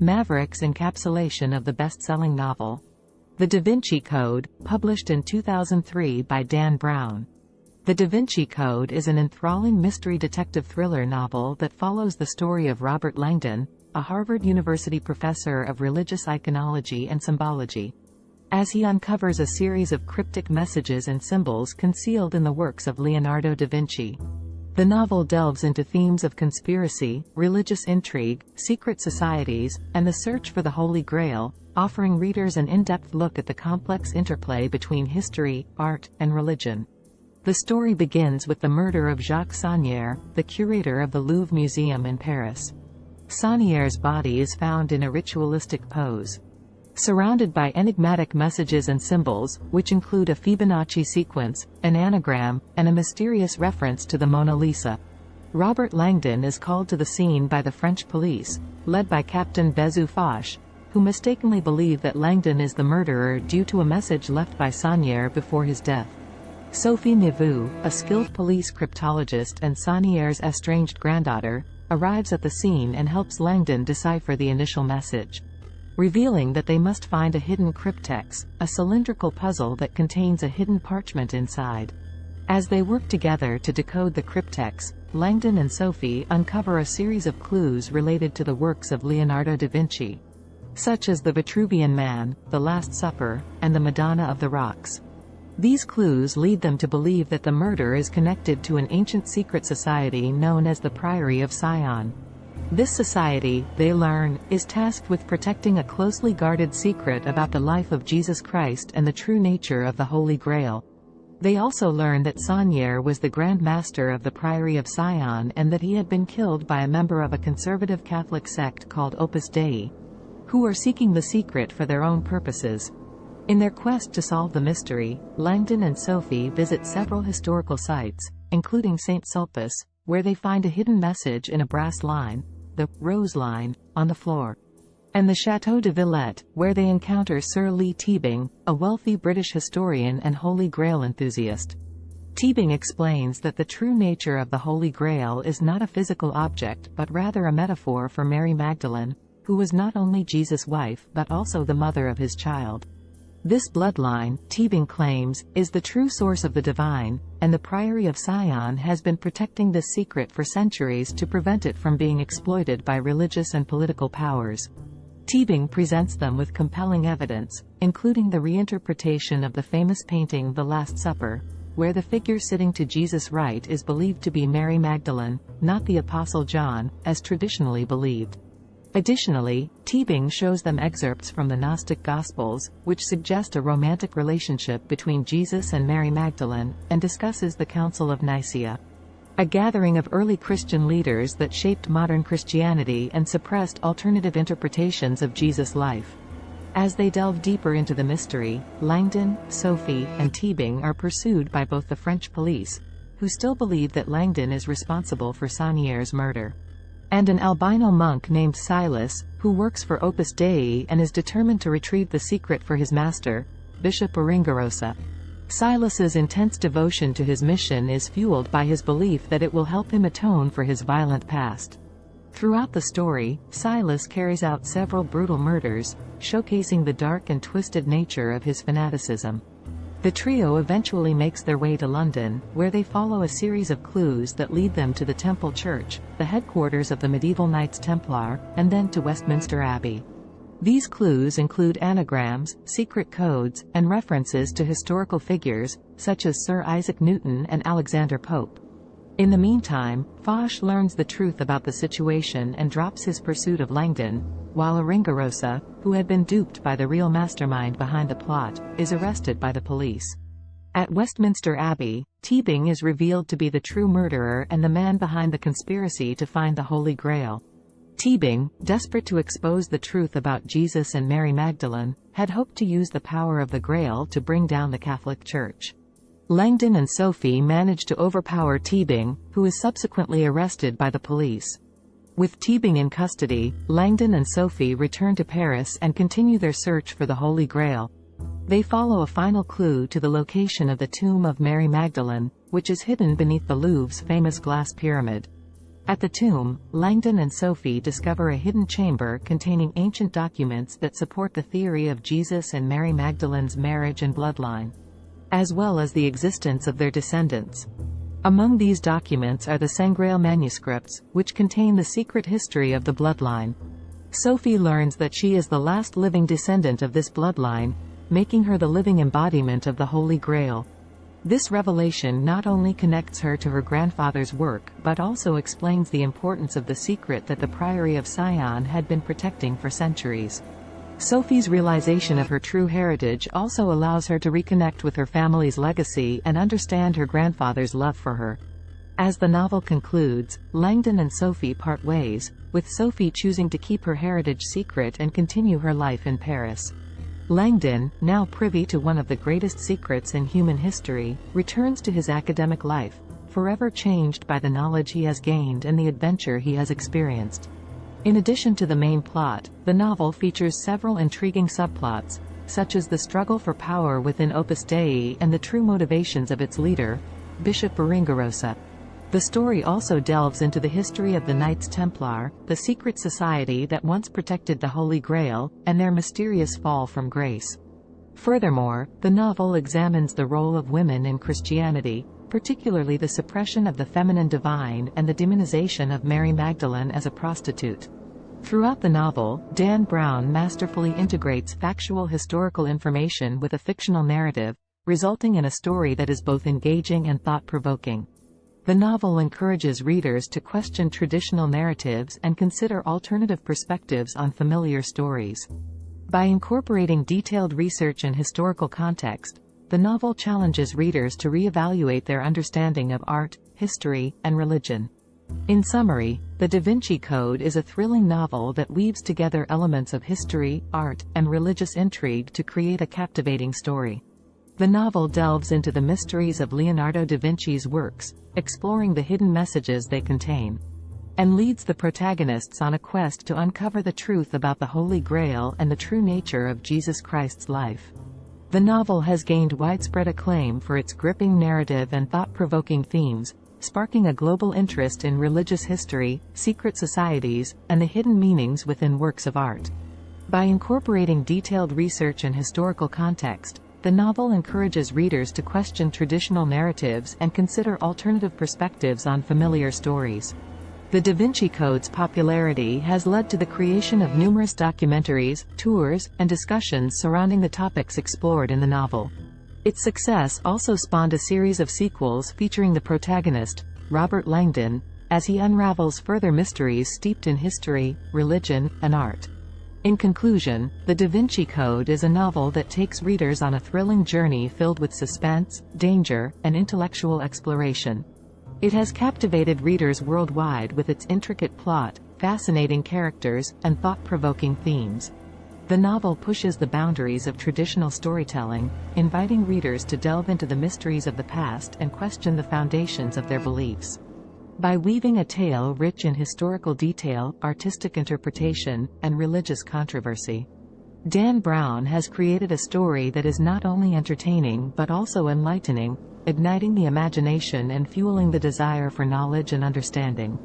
Maverick's encapsulation of the best-selling novel. The Da Vinci Code, published in 2003 by Dan Brown. The Da Vinci Code is an enthralling mystery detective thriller novel that follows the story of Robert Langdon, a Harvard University professor of religious iconology and symbology, as he uncovers a series of cryptic messages and symbols concealed in the works of Leonardo da Vinci. The novel delves into themes of conspiracy, religious intrigue, secret societies, and the search for the Holy Grail, offering readers an in-depth look at the complex interplay between history, art, and religion. The story begins with the murder of Jacques Saunière, the curator of the Louvre Museum in Paris. Saunière's body is found in a ritualistic pose, surrounded by enigmatic messages and symbols, which include a Fibonacci sequence, an anagram, and a mysterious reference to the Mona Lisa. Robert Langdon is called to the scene by the French police, led by Captain Bézu Foch, who mistakenly believe that Langdon is the murderer due to a message left by Saunière before his death. Sophie Neveu, a skilled police cryptologist and Saunière's estranged granddaughter, arrives at the scene and helps Langdon decipher the initial message, revealing that they must find a hidden cryptex, a cylindrical puzzle that contains a hidden parchment inside. As they work together to decode the cryptex, Langdon and Sophie uncover a series of clues related to the works of Leonardo da Vinci, such as the Vitruvian Man, the Last Supper, and the Madonna of the Rocks. These clues lead them to believe that the murder is connected to an ancient secret society known as the Priory of Sion. This society, they learn, is tasked with protecting a closely guarded secret about the life of Jesus Christ and the true nature of the Holy Grail. They also learn that Saunière was the Grand Master of the Priory of Sion and that he had been killed by a member of a conservative Catholic sect called Opus Dei, who are seeking the secret for their own purposes. In their quest to solve the mystery, Langdon and Sophie visit several historical sites, including St. Sulpice, where they find a hidden message in a brass line, the Rose Line, on the floor, and the Château de Villette, where they encounter Sir Lee Teabing, a wealthy British historian and Holy Grail enthusiast. Teabing explains that the true nature of the Holy Grail is not a physical object but rather a metaphor for Mary Magdalene, who was not only Jesus' wife but also the mother of his child. This bloodline, Teabing claims, is the true source of the divine, and the Priory of Sion has been protecting this secret for centuries to prevent it from being exploited by religious and political powers. Teabing presents them with compelling evidence, including the reinterpretation of the famous painting The Last Supper, where the figure sitting to Jesus' right is believed to be Mary Magdalene, not the Apostle John, as traditionally believed. Additionally, Teabing shows them excerpts from the Gnostic Gospels, which suggest a romantic relationship between Jesus and Mary Magdalene, and discusses the Council of Nicaea, a gathering of early Christian leaders that shaped modern Christianity and suppressed alternative interpretations of Jesus' life. As they delve deeper into the mystery, Langdon, Sophie, and Teabing are pursued by both the French police, who still believe that Langdon is responsible for Saunière's murder, and an albino monk named Silas, who works for Opus Dei and is determined to retrieve the secret for his master, Bishop Oringarosa. Silas's intense devotion to his mission is fueled by his belief that it will help him atone for his violent past. Throughout the story, Silas carries out several brutal murders, showcasing the dark and twisted nature of his fanaticism. The trio eventually makes their way to London, where they follow a series of clues that lead them to the Temple Church, the headquarters of the medieval Knights Templar, and then to Westminster Abbey. These clues include anagrams, secret codes, and references to historical figures, such as Sir Isaac Newton and Alexander Pope. In the meantime, Foch learns the truth about the situation and drops his pursuit of Langdon, while Oringarosa, who had been duped by the real mastermind behind the plot, is arrested by the police. At Westminster Abbey, Teabing is revealed to be the true murderer and the man behind the conspiracy to find the Holy Grail. Teabing, desperate to expose the truth about Jesus and Mary Magdalene, had hoped to use the power of the Grail to bring down the Catholic Church. Langdon and Sophie manage to overpower Teabing, who is subsequently arrested by the police. With Teabing in custody, Langdon and Sophie return to Paris and continue their search for the Holy Grail. They follow a final clue to the location of the tomb of Mary Magdalene, which is hidden beneath the Louvre's famous glass pyramid. At the tomb, Langdon and Sophie discover a hidden chamber containing ancient documents that support the theory of Jesus and Mary Magdalene's marriage and bloodline, as well as the existence of their descendants. Among these documents are the Sangrail manuscripts, which contain the secret history of the bloodline. Sophie learns that she is the last living descendant of this bloodline, making her the living embodiment of the Holy Grail. This revelation not only connects her to her grandfather's work but also explains the importance of the secret that the Priory of Sion had been protecting for centuries. Sophie's realization of her true heritage also allows her to reconnect with her family's legacy and understand her grandfather's love for her. As the novel concludes, Langdon and Sophie part ways, with Sophie choosing to keep her heritage secret and continue her life in Paris. Langdon, now privy to one of the greatest secrets in human history, returns to his academic life, forever changed by the knowledge he has gained and the adventure he has experienced. In addition to the main plot, the novel features several intriguing subplots, such as the struggle for power within Opus Dei and the true motivations of its leader, Bishop Berengarosa. The story also delves into the history of the Knights Templar, the secret society that once protected the Holy Grail, and their mysterious fall from grace. Furthermore, the novel examines the role of women in Christianity, particularly the suppression of the feminine divine and the demonization of Mary Magdalene as a prostitute. Throughout the novel, Dan Brown masterfully integrates factual historical information with a fictional narrative, resulting in a story that is both engaging and thought-provoking. The novel encourages readers to question traditional narratives and consider alternative perspectives on familiar stories. By incorporating detailed research and historical context, the novel challenges readers to reevaluate their understanding of art, history, and religion. In summary, The Da Vinci Code is a thrilling novel that weaves together elements of history, art, and religious intrigue to create a captivating story. The novel delves into the mysteries of Leonardo da Vinci's works, exploring the hidden messages they contain, and leads the protagonists on a quest to uncover the truth about the Holy Grail and the true nature of Jesus Christ's life. The novel has gained widespread acclaim for its gripping narrative and thought-provoking themes, sparking a global interest in religious history, secret societies, and the hidden meanings within works of art. By incorporating detailed research and historical context, the novel encourages readers to question traditional narratives and consider alternative perspectives on familiar stories. The Da Vinci Code's popularity has led to the creation of numerous documentaries, tours, and discussions surrounding the topics explored in the novel. Its success also spawned a series of sequels featuring the protagonist, Robert Langdon, as he unravels further mysteries steeped in history, religion, and art. In conclusion, The Da Vinci Code is a novel that takes readers on a thrilling journey filled with suspense, danger, and intellectual exploration. It has captivated readers worldwide with its intricate plot, fascinating characters, and thought-provoking themes. The novel pushes the boundaries of traditional storytelling, inviting readers to delve into the mysteries of the past and question the foundations of their beliefs. By weaving a tale rich in historical detail, artistic interpretation, and religious controversy, Dan Brown has created a story that is not only entertaining but also enlightening, igniting the imagination and fueling the desire for knowledge and understanding.